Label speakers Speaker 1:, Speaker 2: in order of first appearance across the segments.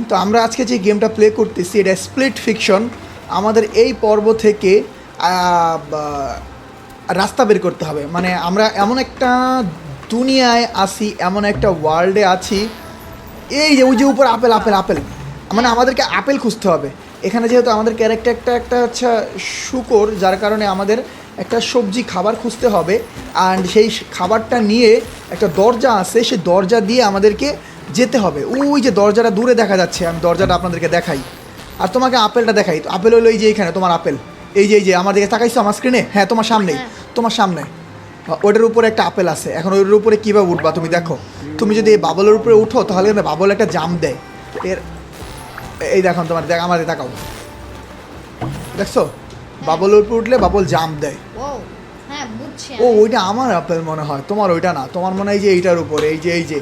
Speaker 1: তো আমরা আজকে যে গেমটা প্লে করতেছি এটা স্প্লিট ফিকশন। আমাদের এই পর্ব থেকে রাস্তা বের করতে হবে, মানে আমরা এমন একটা দুনিয়ায় আছি, এমন একটা ওয়ার্ল্ডে আছি। এই যে ওই যে উপর আপেল আপেল আপেল, মানে আমাদেরকে আপেল খুঁজতে হবে। এখানে যেহেতু আমাদের ক্যারেক্টারটা একটা আচ্ছা শুকর, যার কারণে আমাদের একটা সবজি খাবার খুঁজতে হবে। অ্যান্ড সেই খাবারটা নিয়ে একটা দরজা আছে, সেই দরজা দিয়ে আমাদেরকে যেতে হবে। ওই যে দরজাটা দূরে দেখা যাচ্ছে, আমি দরজাটা আপনাদেরকে দেখাই আর তোমাকে আপেলটা দেখাই। তো আপেল হলো এই যে এইখানে তোমার আপেল, এই যে আমার দিকে তাকাইছো আমার স্ক্রিনে, হ্যাঁ তোমার সামনেই, তোমার সামনে ওটার উপরে একটা আপেল আছে। এখন ওটার উপরে কীভাবে উঠবা তুমি দেখো। তুমি যদি এই বাবলের উপরে উঠো তাহলে বাবল একটা জাম্প দেয়। এর এই দেখো তোমার দেখ, আমাদের তাকাও, দেখছো বাবলের উপরে উঠলে বাবল জাম্প দেয়। ও ওইটা আমার আপেল মনে হয়, তোমার ওইটা না, তোমার মনে হয় যে এইটার উপরে, এই যে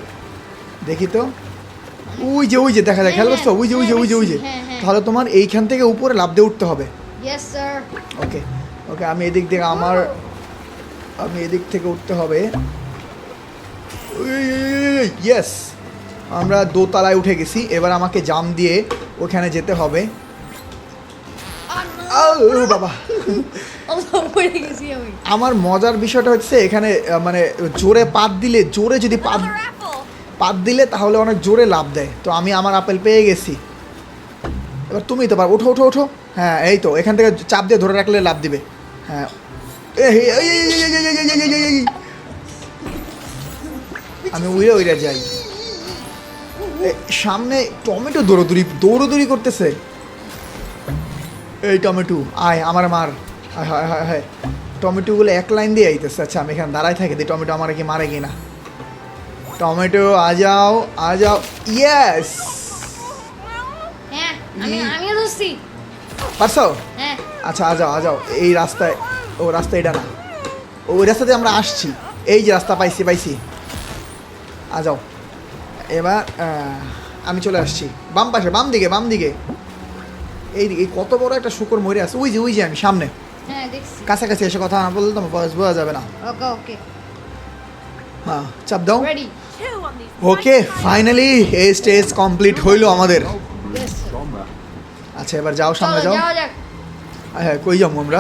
Speaker 1: দেখি তো, ওই যে দেখা যায়, খেয়াল করছো, ওই যে তাহলে তোমার এইখান থেকে উপরে লাফ দিয়ে উঠতে হবে। ওকে ওকে, আমি এদিক থেকে আমি এদিক থেকে উঠতে হবে। ইয়েস, আমরা দোতলায় উঠে গেছি। এবার আমাকে জাম দিয়ে ওখানে যেতে হবে। বাবা, আমার মজার বিষয়টা হচ্ছে এখানে মানে জোরে পাত দিলে, জোরে যদি পাত দিলে তাহলে অনেক জোরে লাভ দেয়। তো আমি আমার আপেল পেয়ে গেছি। এবার তুমি তো পারো, ওঠো ওঠো ওঠো। হ্যাঁ এই তো, এখান থেকে চাপ দিয়ে ধরে রাখলে লাভ দিবে। হ্যাঁ আমি উড়ে যাই। সামনে টমেটো দৌড়দৌড়ি করতেছে। এই টমেটো আয় আমার মার, হায় হায় হায়, টমেটোগুলো এক লাইন দিয়ে আইতেছে। আচ্ছা আমি এখানে দাঁড়ায় থাকি, দিয়ে টমেটো আমার কি মারে কিনা। টমেটো আ যাও ইয়েস, পারছো? আচ্ছা আ যাও এই রাস্তায়, ও রাস্তা এটা না, ওই রাস্তাতে আমরা আসছি। এই যে রাস্তা পাইছি, আ যাও। এবার আমি চলে আসছি বাম পাশে, বাম দিকে এই কত বড় একটা শুকর মরে আছে। ওই যে আমি সামনে, কাছাকাছি এসে কথা না বললে তোমার বয়স বোঝা যাবে না। হ্যাঁ চাপ দাও। ওকে ফাইনালি এই স্টেজ কমপ্লিট হইলো আমাদের। আচ্ছা এবার যাও, সামনে যাও। হ্যাঁ কই যাবো আমরা?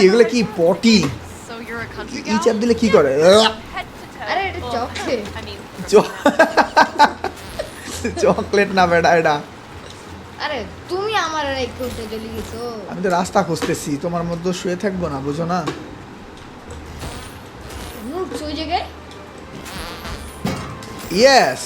Speaker 1: এগুলো কি পটি? এই চাপ দিলে কি করে? চকলেট না বেটা এটা।
Speaker 2: আরে তুমি আমার আর একটু চলে গেছো।
Speaker 1: আমি তো রাস্তা খুঁজতেছি, তোমার মধ্যে শুয়ে থাকবো না, বুঝো না?
Speaker 2: ওই জায়গায়
Speaker 1: ইয়েস